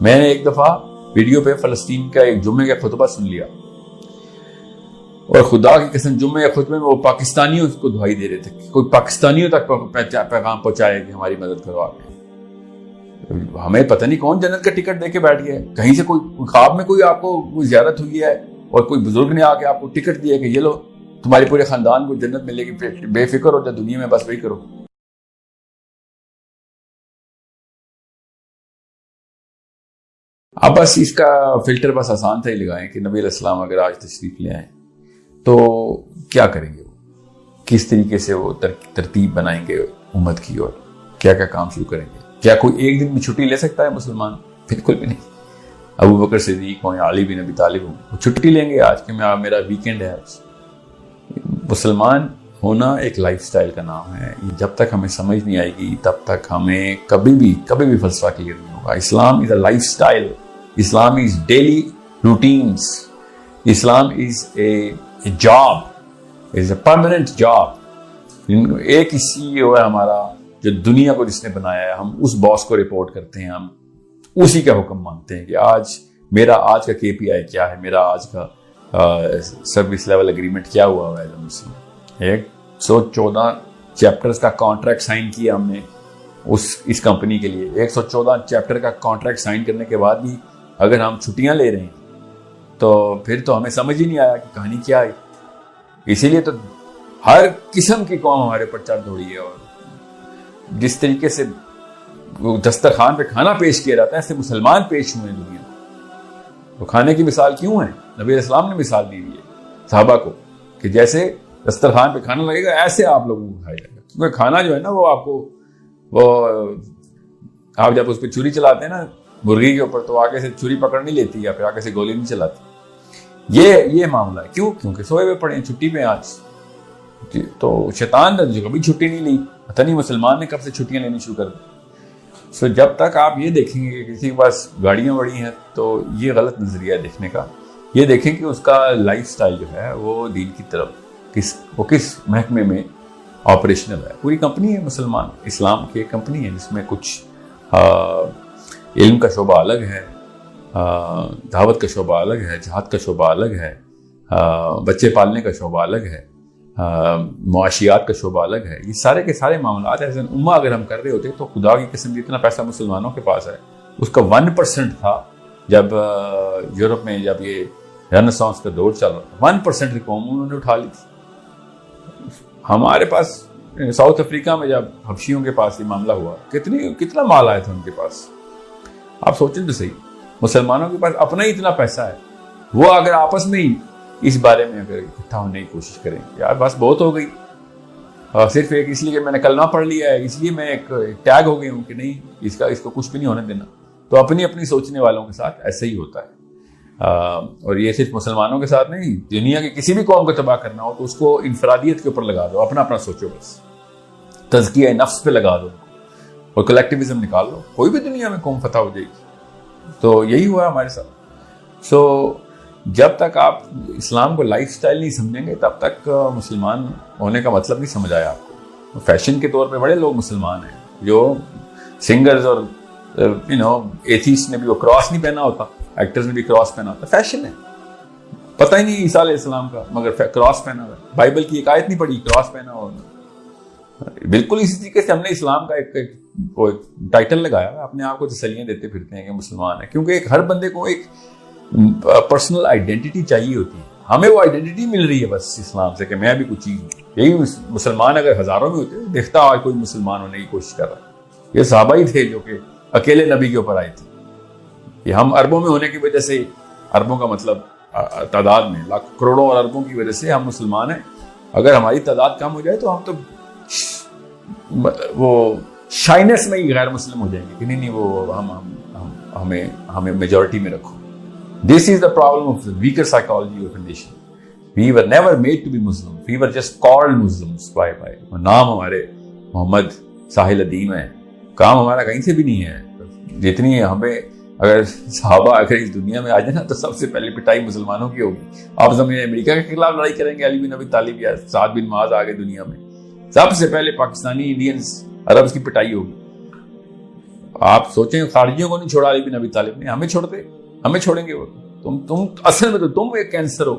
میں نے ایک دفعہ ویڈیو پہ فلسطین کا ایک جمعے کا خطبہ سن لیا اور خدا کی قسم جمعے کے خطبے میں وہ پاکستانیوں کو دعائی دے رہے تھے کہ کوئی پاکستانیوں تک پیغام پہنچائے کہ ہماری مدد کرو آگے. ہمیں پتہ نہیں کون جنت کا ٹکٹ دے کے بیٹھ گیا ہے. کہیں سے کوئی خواب میں کوئی آپ کو کوئی زیارت ہوئی ہے اور کوئی بزرگ نے آ کے آپ کو ٹکٹ دیا کہ یہ لو تمہارے پورے خاندان کو جنت ملے گی, بے فکر ہو جا دنیا میں, بس وہی کرو. اب بس اس کا فلٹر بس آسان تھا ہی لگائیں کہ نبی علیہ السلام اگر آج تشریف لے آئیں تو کیا کریں گے, وہ کس طریقے سے وہ ترتیب بنائیں گے امت کی اور کیا کیا کام شروع کریں گے. کیا کوئی ایک دن میں چھٹی لے سکتا ہے مسلمان؟ بالکل بھی نہیں. ابو بکر صدیق ہوں یا علی بن ابی طالب ہوں, وہ چھٹی لیں گے آج کہ میرا ویکینڈ ہے آج. مسلمان ہونا ایک لائف سٹائل کا نام ہے. جب تک ہمیں سمجھ نہیں آئے گی تب تک ہمیں کبھی بھی فلسفہ کلیئر نہیں ہوگا. Islam is a lifestyle. Islam is daily routines. Islam is a job, is a permanent job. ایک ہی سی او ہے ہمارا جو دنیا کو جس نے بنایا ہے. ہم اس باس کو رپورٹ کرتے ہیں, ہم اسی کا حکم مانتے ہیں کہ میرا آج کا KPI کیا ہے, میرا آج کا سروس لیول اگریمنٹ کیا ہوا ہے. 114 چیپٹرز کا کانٹریکٹ سائن کیا ہم نے اس کمپنی کے لیے. 114 چیپٹر کا کانٹریکٹ سائن کرنے کے بعد بھی اگر ہم چھٹیاں لے رہے ہیں تو پھر تو ہمیں سمجھ ہی نہیں آیا کہ کہانی کیا ہے. اسی لیے تو ہر قسم کی قوم ہمارے اوپر چڑھ دوڑی ہے, اور جس طریقے سے دسترخوان پہ کھانا پیش کیا جاتا ہے ایسے مسلمان پیش ہوئے ہیں دنیا میں. تو کھانے کی مثال کیوں ہے؟ نبی علیہ السلام نے مثال دی ہوئی ہے صحابہ کو کہ جیسے دسترخوان پہ کھانا لگے گا ایسے آپ لوگوں کو کھایا جائے گا. کیونکہ کھانا جو ہے نا وہ آپ کو آپ جب اس پہ چھری چلاتے ہیں نا مرغی کے اوپر تو آگے سے چھری پکڑ نہیں لیتی یا پھر آگے سے گولی نہیں چلاتی. یہ معاملہ ہے. کیونکہ سوئے ہوئے پڑے ہیں, چھٹی پہ آج. تو شیطان نے جو کبھی چھٹی نہیں لی, پتہ نہیں مسلمان نے کب سے چھٹیاں لینی شروع کر دی. جب تک آپ یہ دیکھیں گے کہ کسی کے پاس گاڑیاں بڑی ہیں تو یہ غلط نظریہ ہے دیکھنے کا. یہ دیکھیں کہ اس کا لائف سٹائل جو ہے وہ دین کی طرف کس محکمے میں آپریشنل ہے. پوری کمپنی ہے مسلمان اسلام کی ایک کمپنی ہے جس میں کچھ علم کا شعبہ الگ ہے, دعوت کا شعبہ الگ ہے, جہاد کا شعبہ الگ ہے, بچے پالنے کا شعبہ الگ ہے, معاشیات کا شعبہ الگ ہے. یہ سارے کے سارے معاملات ایسے امہ اگر ہم کر رہے ہوتے تو خدا کی قسم جتنا پیسہ مسلمانوں کے پاس ہے اس کا 1% تھا جب یورپ میں جب یہ رینیسانس کا دور چل رہا تھا. 1% رقوم انہوں نے اٹھا لی تھی. ہمارے پاس ساؤتھ افریقہ میں جب حبشیوں کے پاس یہ معاملہ ہوا کتنا مال آیا تھا ان کے پاس. آپ سوچیں تو صحیح, مسلمانوں کے پاس اپنا ہی اتنا پیسہ ہے, وہ اگر آپس میں ہی اس بارے میں اگر اکٹھا ہونے کی کوشش کریں یار بس بہت ہو گئی, صرف ایک اس لیے کہ میں نے کلمہ پڑھ لیا ہے اس لیے میں ایک ٹیگ ہو گئی ہوں کہ نہیں اس کو کچھ بھی نہیں ہونے دینا. تو اپنی سوچنے والوں کے ساتھ ایسے ہی ہوتا ہے. اور یہ صرف مسلمانوں کے ساتھ نہیں, دنیا کی کسی بھی قوم کو تباہ کرنا ہو تو اس کو انفرادیت کے اوپر لگا دو, اپنا سوچو, بس تزکیہ نفس پہ لگا دو اور کلیکٹیوزم نکال لو, کوئی بھی دنیا میں قوم فتح ہو جائے گی. تو یہی ہوا ہمارے ساتھ. جب تک آپ اسلام کو لائف سٹائل نہیں سمجھیں گے تب تک مسلمان ہونے کا مطلب نہیں سمجھ آیا آپ کو. فیشن کے طور پہ بڑے لوگ مسلمان ہیں, جو سنگرز اور ایتھیسٹ نے بھی وہ کراس نہیں پہنا ہوتا, ایکٹرز نے بھی کراس پہنا ہوتا, فیشن ہے. پتہ ہی نہیں عیسیٰ علیہ السلام کا مگر کراس پہنا ہوا ہے. بائبل کی ایک آیت نہیں پڑھی, کراس پہنا ہوا. بالکل اسی طریقے سے ہم نے اسلام کا ایک ٹائٹل لگایا, اپنے آپ کو تسلیاں دیتے پھرتے ہیں کہ مسلمان ہیں, کیونکہ ہر بندے کو ایک پرسنل آئیڈینٹی چاہیے ہوتی ہے. ہمیں وہ آئیڈینٹی مل رہی ہے بس اسلام سے کہ میں بھی کچھ چیز ہوں. یہی مسلمان اگر ہزاروں میں ہوتے دیکھتا آج کوئی مسلمان ہونے کی کوشش کر رہا ہے. یہ صحابہ ہی تھے جو کہ اکیلے نبی کے اوپر آئے تھے. یہ ہم اربوں میں ہونے کی وجہ سے, اربوں کا مطلب تعداد میں لاکھ کروڑوں اور اربوں کی وجہ سے ہم مسلمان ہیں. اگر ہماری تعداد کم ہو جائے تو ہم تو وہ شائنس میں ہی غیر مسلم ہو جائیں گے کہ نہیں وہ ہمیں میجورٹی میں رکھو. This is the problem of the weaker psychology of a nation. We were never made to be Muslim. We were just called Muslims by نام ہمارے محمد ساحل ادیم ہے, کام ہمارا کہیں سے بھی نہیں ہے. جتنی ہمیں اگر صحابہ اگر اس دنیا میں آ جائے نا تو سب سے پہلے پٹائی مسلمانوں کی ہوگی. آپ زمین امریکہ کے خلاف لڑائی کریں گے, علی بن ابی طالب یا سعد بن معاذ آ گئے دنیا میں, سب سے پہلے پاکستانی انڈینز عربز کی پٹائی ہوگی. آپ سوچیں خارجیوں کو نہیں چھوڑا علی بن ابی طالب نے, ہمیں چھوڑتے, ہمیں چھوڑیں گے وہ؟ تم اصل میں تو تم ایک کینسر ہو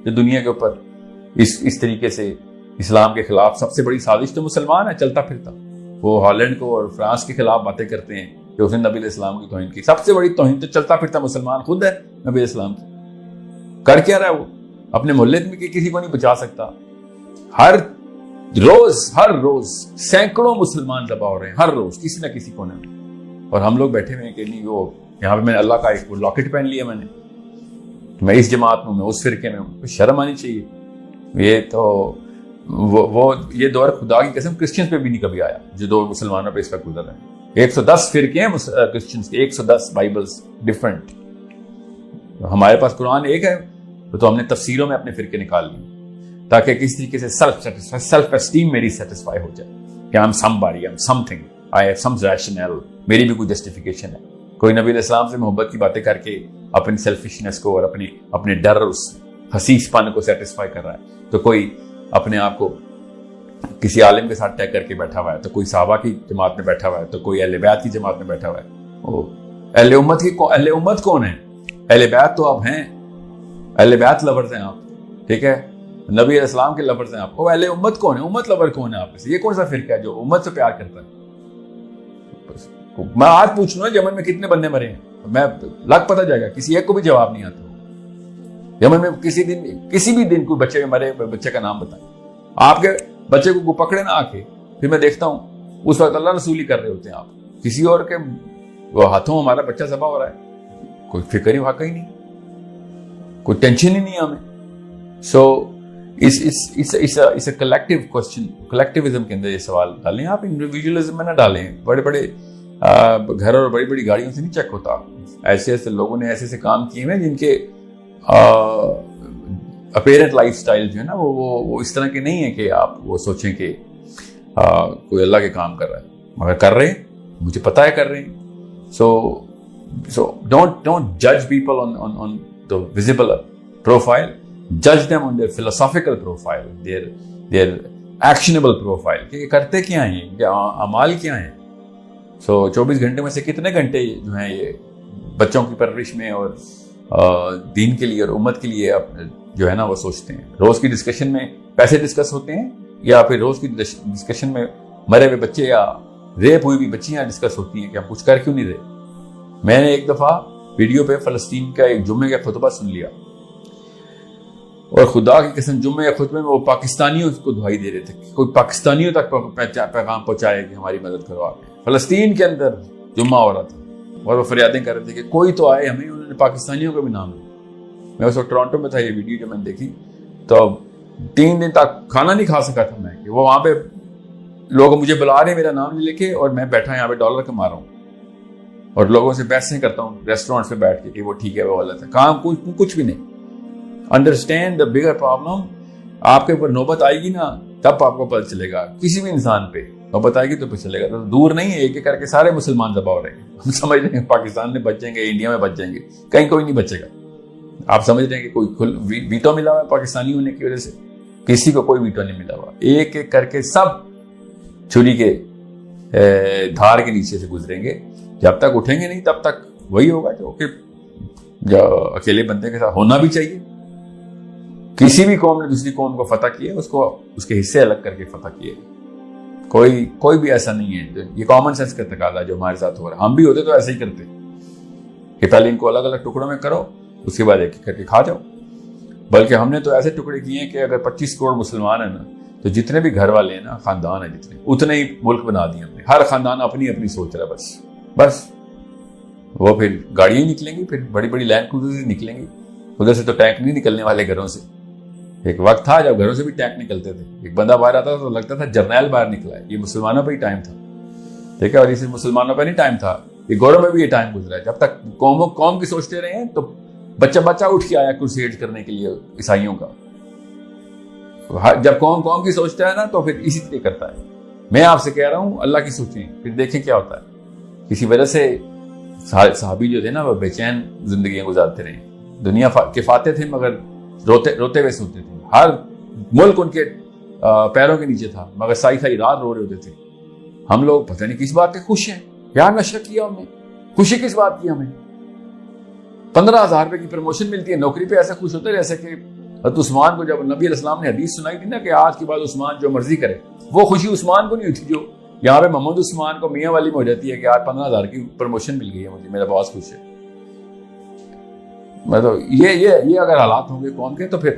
جو دنیا کے اوپر اس طریقے سے اسلام کے خلاف سب سے بڑی سازش تو مسلمان ہے چلتا پھرتا. وہ ہالینڈ کو اور فرانس کے خلاف باتیں کرتے ہیں کہ اس نے نبی علیہ السلام کی توہین کی. سب سے بڑی توہین تو چلتا پھرتا مسلمان خود ہے نبی علیہ السلام کی. کر کیا رہا ہے وہ؟ اپنے محلے میں کسی کو نہیں بچا سکتا. ہر روز سینکڑوں مسلمان ذبح ہو رہے ہیں ہر روز کسی نہ کسی کونے میں, اور ہم لوگ بیٹھے ہوئے ہیں کہ نہیں وہ یہاں پہ میں نے اللہ کا ایک لاکٹ پہن لیا, میں اس جماعت میں اس فرقے میں ہوں. شرم آنی چاہیے. یہ تو وہ یہ دور خدا کی قسم کرسچنز پہ بھی نہیں کبھی آیا جو دو مسلمانوں پہ اس وقت گزر رہے ہیں. 110 فرقے ہیں کرسچنز کے, 110 بائبلز ڈفرنٹ. ہمارے پاس قرآن ایک ہے تو ہم نے تفسیروں میں اپنے فرقے نکال لیے تاکہ کس طریقے سے سیلف اسٹیم میری سیٹسفائی ہو جائے کہ I'm somebody, I'm something, I have some rationale, میری بھی کوئی جسٹیفیکیشن ہے. کوئی نبی علیہ السلام سے محبت کی باتیں کر کے اپنی سیلفشنس کو اور اپنے ڈر اس حسیس پن کو سیٹسفائی کر رہا ہے, تو کوئی اپنے آپ کو کسی عالم کے ساتھ طے کر کے بیٹھا ہوا ہے, تو کوئی صحابہ کی جماعت میں بیٹھا ہوا ہے, تو کوئی اہل بیت کی جماعت میں بیٹھا ہوا ہے. اہل امت کون ہے؟ اہل بیت تو آپ ہیں, اہل بیت لورز ہیں آپ, ٹھیک ہے, نبی علیہ السلام کے لورز ہیں آپ. وہ اہل امت کون ہے؟ امت لور کون ہے آپ میں سے؟ یہ کون سا فرقہ ہے جو امت سے پیار کرتا ہے؟ میں آج پوچھ لوں یمن میں کتنے بندے مرے ہیں, میں لگ پتہ جائے گا, کسی ایک کو بھی جواب نہیں آتا. یمن میں کسی بھی دن کوئی بچے مرے, بچے کا نام بتائیں. آپ کے بچے کو پکڑے نہ آ کے, پھر میں دیکھتا ہوں اس وقت اللہ رسول ہی کر رہے ہوتے ہیں. آپ کسی اور کے ہاتھوں ہمارا بچہ ذبح ہو رہا ہے, کوئی فکر ہی واقعی نہیں, کوئی ٹینشن ہی نہیں ہمیں. سو اس کلیکٹیو کوسچن, کلیکٹیوزم کے اندر یہ سوال ڈالیں آپ, انڈیویجولزم میں نہ ڈالیں. بڑے بڑے گھر اور بڑی بڑی گاڑیوں سے نہیں چیک ہوتا. ایسے لوگوں نے ایسے کام کیے ہیں جن کے اپیرنٹ لائف سٹائل جو ہے نا وہ اس طرح کے نہیں ہے کہ آپ وہ سوچیں کہ کوئی اللہ کے کام کر رہا ہے, مگر کر رہے ہیں, مجھے پتا ہے کر رہے ہیں. So don't judge people on the visible profile. Judge them on their philosophical profile, their actionable profile. کہ یہ کرتے کیا ہیں, کیا اعمال کیا ہیں. 24 گھنٹے میں سے کتنے گھنٹے جو ہیں یہ بچوں کی پرورش میں اور دین کے لیے اور امت کے لیے جو ہے نا وہ سوچتے ہیں. روز کی ڈسکشن میں پیسے ڈسکس ہوتے ہیں, یا پھر روز کی ڈسکشن میں مرے ہوئے بچے یا ریپ ہوئی بھی بچیاں ڈسکس ہوتی ہیں کہ ہم کچھ کر کیوں نہیں رہے. میں نے ایک دفعہ ویڈیو پہ فلسطین کا ایک جمعے کا خطبہ سن لیا, اور خدا کی قسم جمعے کے خطبے میں وہ پاکستانیوں کو دعائی دے رہے تھے کہ کوئی پاکستانیوں تک پیغام پہنچائے کہ ہماری مدد کرو. آگے فلسطین کے اندر جمعہ ہو رہا تھا اور وہ فریادیں کر رہے تھے کہ کوئی تو آئے ہمیں. انہوں نے پاکستانیوں کا بھی نام لیا. میں اس وقت ٹورانٹو میں تھا, یہ ویڈیو جو میں نے دیکھی تو 3 دن تک کھانا نہیں کھا سکا تھا میں, کہ وہ وہاں پہ لوگ مجھے بلا رہے ہیں میرا نام لے کے, اور میں بیٹھا یہاں پہ ڈالر کما رہا ہوں اور لوگوں سے بحثیں کرتا ہوں ریسٹورینٹ پہ بیٹھ کے کہ وہ ٹھیک ہے وہ غلط ہے. کام کچھ بھی نہیں. Understand the bigger problem. آپ کے اوپر نوبت آئے گی نا تب آپ کو پتہ چلے گا. کسی بھی انسان پہ نوبت آئے گی تو پتہ چلے گا. تو دور نہیں ہے, ایک ایک کر کے سارے مسلمان ذبح ہو رہے ہیں. ہم سمجھ رہے ہیں پاکستان میں بچیں گے, انڈیا میں بچیں گے, کہیں کوئی نہیں بچے گا. آپ سمجھ رہے ہیں کہ کوئی ویٹو ملا ہوا ہے پاکستانی ہونے کی وجہ سے؟ کسی کو کوئی ویٹو نہیں ملا ہوا. ایک ایک کر کے سب چھری کے دھار کے نیچے سے گزریں گے. جب تک اٹھیں گے نہیں تب تک وہی ہوگا جو اکیلے بندے کے ساتھ ہونا بھی چاہیے. کسی بھی قوم نے دوسری قوم کو فتح کیا, اس کے حصے الگ کر کے فتح کیے. کوئی بھی ایسا نہیں ہے. یہ کامن سینس کا تقاضا جو ہمارے ساتھ ہو رہا ہے. ہم بھی ہوتے تو ایسا ہی کرتے کہ پہلے ان کو الگ الگ ٹکڑوں میں کرو, اس کے بعد ایک ایک کر کے کھا جاؤ. بلکہ ہم نے تو ایسے ٹکڑے کیے ہیں کہ اگر 25 کروڑ مسلمان ہیں نا, تو جتنے بھی گھر والے ہیں نا, خاندان ہیں جتنے, اتنے ہی ملک بنا دیے ہم نے. ہر خاندان اپنی اپنی سوچ رہا ہے بس. وہ پھر گاڑیاں ہی نکلیں گی, پھر بڑی بڑی لینڈ کروزر نکلیں گی. ادھر سے تو ٹینک نہیں نکلنے والے گھروں سے. ایک وقت تھا جب گھروں سے بھی ٹینک نکلتے تھے. ایک بندہ باہر آتا تھا تو لگتا تھا جرنیل باہر نکلا ہے. یہ مسلمانوں پہ ہی ٹائم تھا, ٹھیک ہے. اور اسے مسلمانوں پہ نہیں ٹائم تھا, یہ گوروں میں بھی یہ ٹائم گزرا ہے. جب تک قوم کی سوچتے رہے ہیں تو بچہ اٹھ کے آیا کروسیڈ کرنے کے لیے عیسائیوں کا. جب قوم کی سوچتا ہے نا تو پھر اسی طرح کرتا ہے. میں آپ سے کہہ رہا ہوں اللہ کی سوچیں, پھر دیکھیں کیا ہوتا ہے. کسی وجہ سے صحابی جو تھے نا وہ بے چین زندگیاں گزارتے رہے. دنیا کے فاتح تھے مگر روتے ہوئے سوتے تھے. ہر ملک ان کے پیروں کے نیچے تھا مگر سائی رات رو رہے ہوتے تھے. ہم لوگ پتہ نہیں کس بات کے خوش ہیں. کیا نشہ کیا ہم نے؟ خوشی کس بات کی ہمیں؟ 15,000 روپے کی پروموشن ملتی ہے نوکری پہ، ایسا خوش ہوتے جیسے کہ حضرت عثمان کو جب نبی علیہ السلام نے حدیث سنائی تھی نا کہ آج کے بعد عثمان جو مرضی کرے، وہ خوشی عثمان کو نہیں ہوتی جو یہاں پہ محمد عثمان کو میاں والی میں ہو جاتی ہے کہ آج 15,000 کی پروموشن مل گئی ہے مجھے، میرا باس خوش ہے۔ مطلب یہ اگر حالات ہوں گے قوم کے تو پھر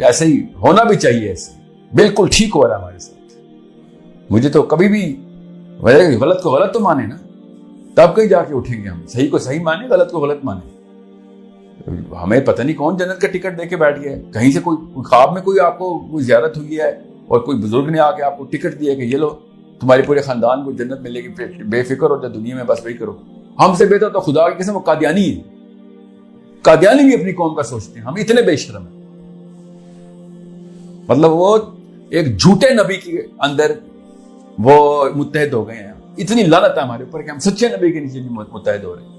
ایسے ہی ہونا بھی چاہیے، ایسے بالکل ٹھیک ہو رہا ہے ہمارے ساتھ۔ مجھے تو کبھی بھی غلط کو غلط تو مانے نا، تب کہیں جا کے اٹھیں گے ہم، صحیح کو صحیح مانے، غلط کو غلط مانے۔ ہمیں پتہ نہیں کون جنت کا ٹکٹ دے کے بیٹھ گیا ہے، کہیں سے کوئی خواب میں کوئی آپ کو کوئی زیارت ہوئی ہے اور کوئی بزرگ نے آ کے آپ کو ٹکٹ دیا کہ یہ لو تمہارے پورے خاندان کو جنت ملے گی، بے فکر ہو جائے دنیا میں، بس وہی کرو۔ ہم سے بہتر تو خدا کی قسم وہ قادیانی ہے، قادیانی بھی اپنی قوم کا سوچتے ہیں، ہم اتنے بے شرم ہیں۔ مطلب وہ ایک جھوٹے نبی کے اندر وہ متحد ہو گئے ہیں، اتنی لعنت ہے ہمارے اوپر کہ ہم سچے نبی کے نیچے نہیں متحد ہو رہے۔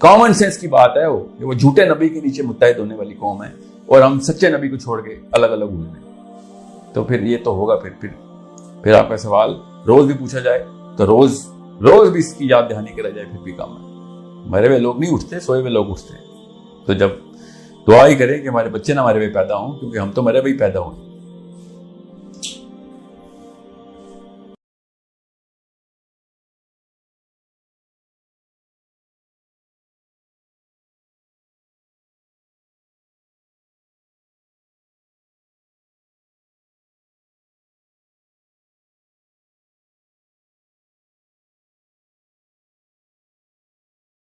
کامن سینس کی بات ہے وہ جھوٹے نبی کے نیچے متحد ہونے والی قوم ہے، اور ہم سچے نبی کو چھوڑ کے الگ الگ ہوئے ہیں۔ تو پھر یہ تو ہوگا، پھر آپ کا سوال روز بھی پوچھا جائے تو روز بھی اس کی یاد دہانی کرا جائے، پھر بھی کام ہے۔ مرے ہوئے لوگ نہیں اٹھتے، سوئے ہوئے لوگ اٹھتے ہیں۔ تو جب دعا ہی کریں کہ ہمارے بچے نہ ہمارے ہوئے پیدا ہوں، کیونکہ ہم تو مرے ہوئے پیدا ہوئے۔